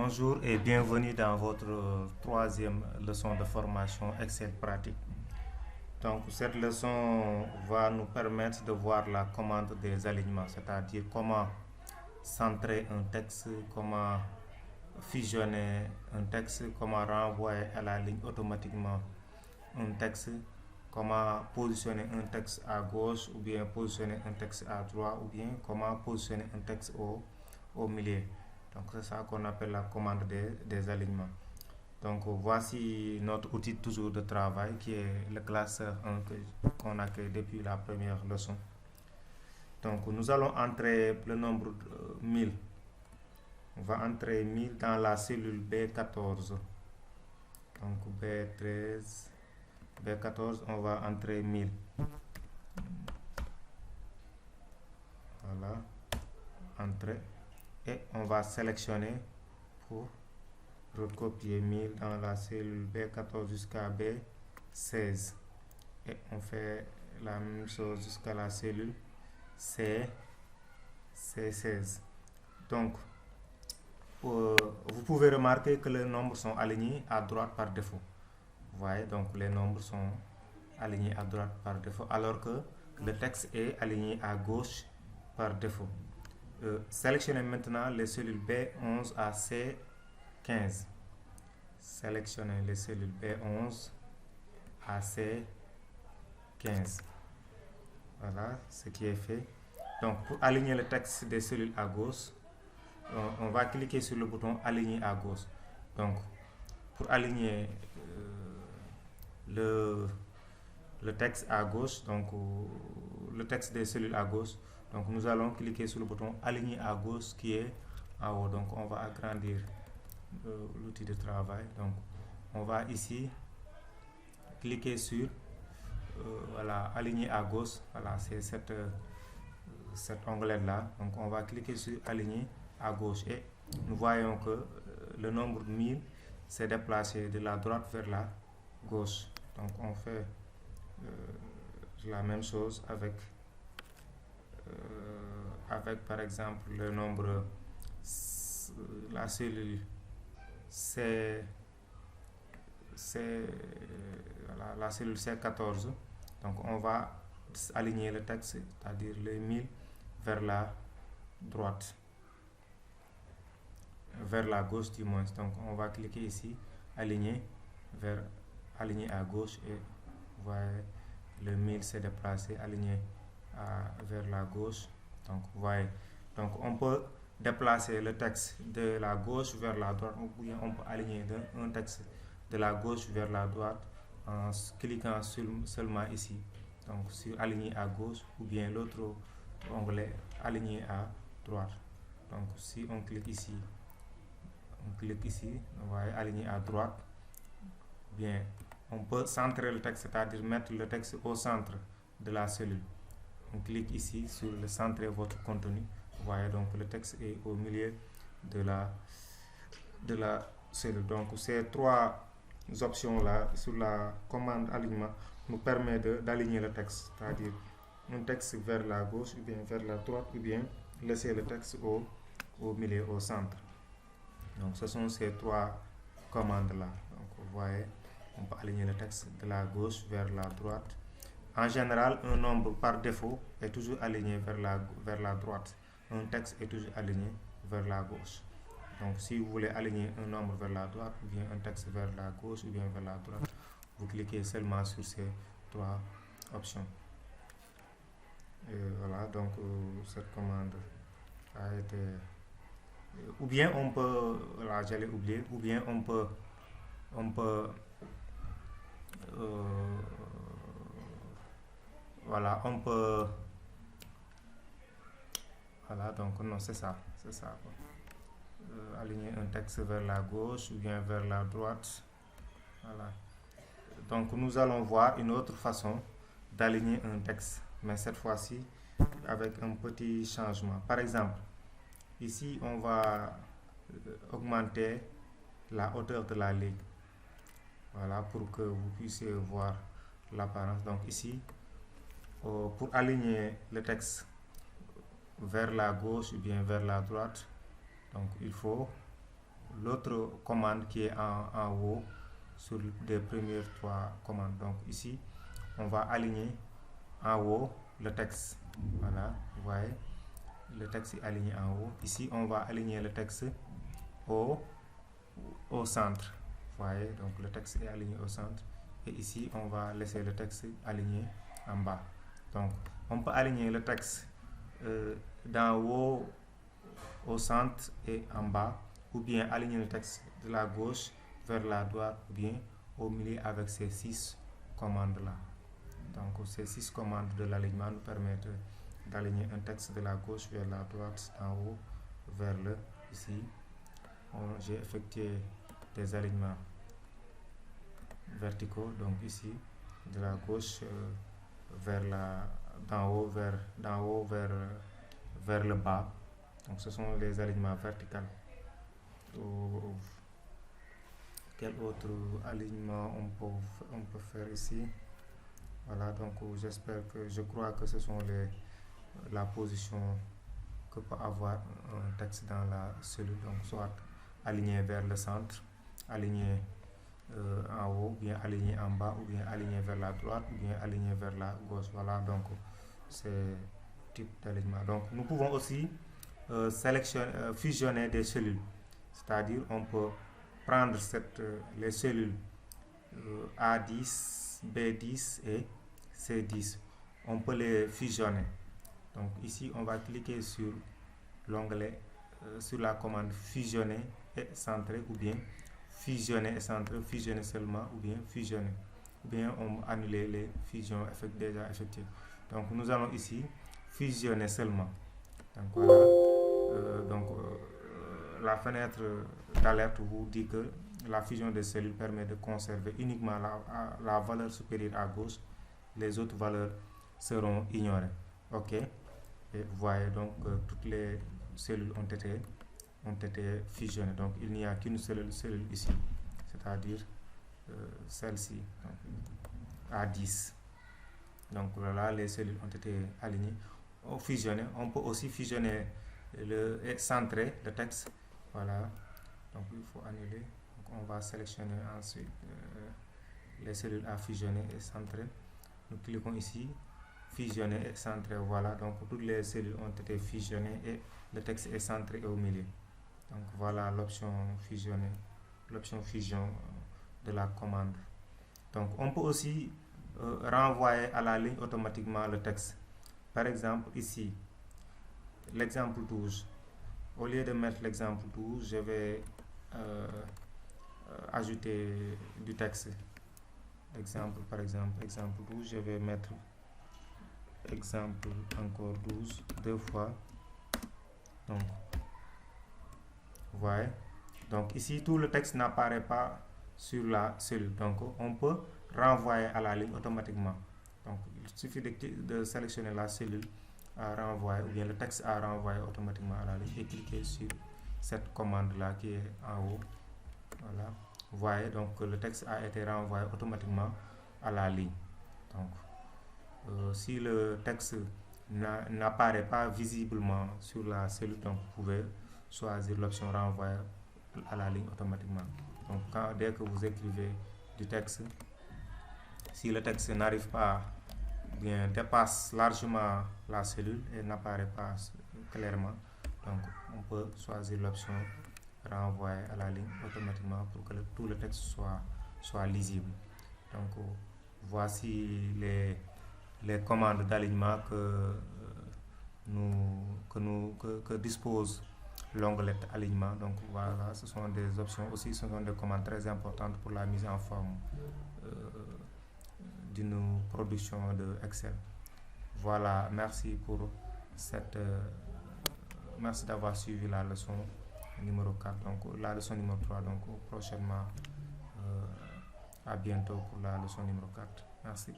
Bonjour et bienvenue dans votre troisième leçon de formation Excel pratique. Donc cette leçon va nous permettre de voir la commande des alignements, c'est-à-dire comment centrer un texte, comment fusionner un texte, comment renvoyer à la ligne automatiquement un texte, comment positionner un texte à gauche ou bien positionner un texte à droite ou bien comment positionner un texte au milieu. Donc c'est ça qu'on appelle la commande des alignements. Donc voici notre outil toujours de travail qui est le classeur 1 qu'on a créé depuis la première leçon. Donc nous allons entrer le nombre 1000. On va entrer 1000 dans la cellule B14. Donc B13, B14, on va entrer 1000. Voilà, entrer. Et on va sélectionner pour recopier 1000 dans la cellule B14 jusqu'à B16. Et on fait la même chose jusqu'à la cellule C16. Donc, vous pouvez remarquer que les nombres sont alignés à droite par défaut. Vous voyez, donc les nombres sont alignés à droite par défaut, alors que le texte est aligné à gauche par défaut. Sélectionnez maintenant les cellules B11 à C15. Sélectionnez les cellules B11 à C15. Voilà ce qui est fait. Donc pour aligner le texte des cellules à gauche, on va cliquer sur le bouton aligner à gauche. Donc pour aligner le texte à gauche, donc le texte des cellules à gauche, donc nous allons cliquer sur le bouton aligner à gauche qui est en haut. Donc on va agrandir l'outil de travail. Donc on va ici cliquer sur voilà, aligner à gauche. Voilà, c'est cet onglet là. Donc on va cliquer sur aligner à gauche et nous voyons que le nombre 1000 s'est déplacé de la droite vers la gauche. Donc on fait la même chose avec par exemple le nombre, la cellule voilà, la cellule C14. Donc on va aligner le texte, c'est-à-dire les 1000 vers la droite, vers la gauche du moins. Donc on va cliquer ici, aligner à gauche et vous voyez le 1000 s'est déplacé, aligné vers la gauche. Donc vous voyez, donc on peut déplacer le texte de la gauche vers la droite ou bien on peut aligner un texte de la gauche vers la droite en cliquant seulement ici, donc sur aligner à gauche ou bien l'autre onglet aligner à droite. Donc si on clique ici, on va aligner à droite. Bien, on peut centrer le texte, c'est-à-dire mettre le texte au centre de la cellule. On clique ici sur le centrer votre contenu. Vous voyez, donc le texte est au milieu de la cellule. Donc ces trois options là sur la commande alignement nous permet d'aligner le texte, c'est-à-dire un texte vers la gauche ou bien vers la droite ou bien laisser le texte au milieu, au centre. Donc ce sont ces trois commandes là. Donc vous voyez, on peut aligner le texte de la gauche vers la droite. En général, un nombre par défaut est toujours aligné vers la droite. Un texte est toujours aligné vers la gauche. Donc si vous voulez aligner un nombre vers la droite ou bien un texte vers la gauche ou bien vers la droite, vous cliquez seulement sur ces trois options. Et voilà, donc cette commande a été... Ou bien on peut, voilà, j'allais oublier, ou bien on peut voilà, on peut, voilà, donc non, c'est ça quoi. Aligner un texte vers la gauche ou bien vers la droite. Voilà. Donc nous allons voir une autre façon d'aligner un texte, mais cette fois-ci avec un petit changement. Par exemple, ici on va augmenter la hauteur de la ligne. Voilà, pour que vous puissiez voir l'apparence. Donc ici, pour aligner le texte vers la gauche ou bien vers la droite, donc il faut l'autre commande qui est en haut sur les premières 3 commandes. Donc ici, on va aligner en haut le texte. Voilà, vous voyez, le texte est aligné en haut. Ici, on va aligner le texte au centre. Vous voyez, donc le texte est aligné au centre. Et ici, on va laisser le texte aligné en bas. Donc, on peut aligner le texte d'en haut au centre et en bas, ou bien aligner le texte de la gauche vers la droite, ou bien au milieu avec ces 6 commandes-là. Donc, ces 6 commandes de l'alignement nous permettent d'aligner un texte de la gauche vers la droite, d'en haut vers le ici. J'ai effectué des alignements verticaux, donc ici, de la gauche vers d'en haut vers le bas. Donc ce sont les alignements verticaux. Quel autre alignement on peut faire ici? Voilà, donc je crois que ce sont la position que peut avoir un texte dans la cellule. Donc soit aligné vers le centre, aligné en haut, ou bien aligné en bas, ou bien aligné vers la droite, ou bien aligné vers la gauche. Voilà, donc c'est type d'alignement. Donc nous pouvons aussi fusionner des cellules, c'est-à-dire on peut prendre les cellules A10, B10 et C10. On peut les fusionner. Donc ici, on va cliquer sur l'onglet, sur la commande fusionner et centrer, ou bien fusionner et centrer, fusionner seulement, ou bien fusionner, ou bien on annuler les fusions déjà effectuées. Donc nous allons ici fusionner seulement. Donc voilà, la fenêtre d'alerte vous dit que la fusion des cellules permet de conserver uniquement la valeur supérieure à gauche. Les autres valeurs seront ignorées. OK. Et vous voyez donc que toutes les cellules ont été fusionnées. Donc il n'y a qu'une seule cellule ici, c'est-à-dire celle-ci, A10. Donc voilà, les cellules ont été alignées, fusionnées. On peut aussi fusionner et centrer le texte. Voilà, donc il faut annuler. Donc on va sélectionner ensuite les cellules à fusionner et centrer. Nous cliquons ici, fusionner et centrer. Voilà, donc toutes les cellules ont été fusionnées et le texte est centré au milieu. Donc voilà l'option fusionner, l'option fusion de la commande. Donc on peut aussi renvoyer à la ligne automatiquement le texte. Par exemple ici, l'exemple 12. Au lieu de mettre l'exemple 12, je vais ajouter du texte. Par exemple, exemple 12, je vais mettre exemple encore 12 deux fois. Donc, vous voyez. Donc ici, tout le texte n'apparaît pas sur la cellule. Donc, on peut renvoyer à la ligne automatiquement. Donc, il suffit de sélectionner la cellule à renvoyer, ou bien le texte à renvoyer automatiquement à la ligne, et cliquer sur cette commande-là qui est en haut. Voilà. Vous voyez donc que le texte a été renvoyé automatiquement à la ligne. Donc, si le texte n'apparaît pas visiblement sur la cellule, donc vous pouvez choisir l'option renvoyer à la ligne automatiquement. Donc dès que vous écrivez du texte, si le texte n'arrive pas, bien dépasse largement la cellule et n'apparaît pas clairement, donc on peut choisir l'option renvoyer à la ligne automatiquement pour que tout le texte soit lisible. Donc voici les commandes d'alignement que dispose l'onglet alignement. Donc voilà, ce sont des options aussi, ce sont des commandes très importantes pour la mise en forme d'une production de Excel. Voilà, merci merci d'avoir suivi la leçon numéro 4, donc la leçon numéro 3, donc prochainement, à bientôt pour la leçon numéro 4. Merci.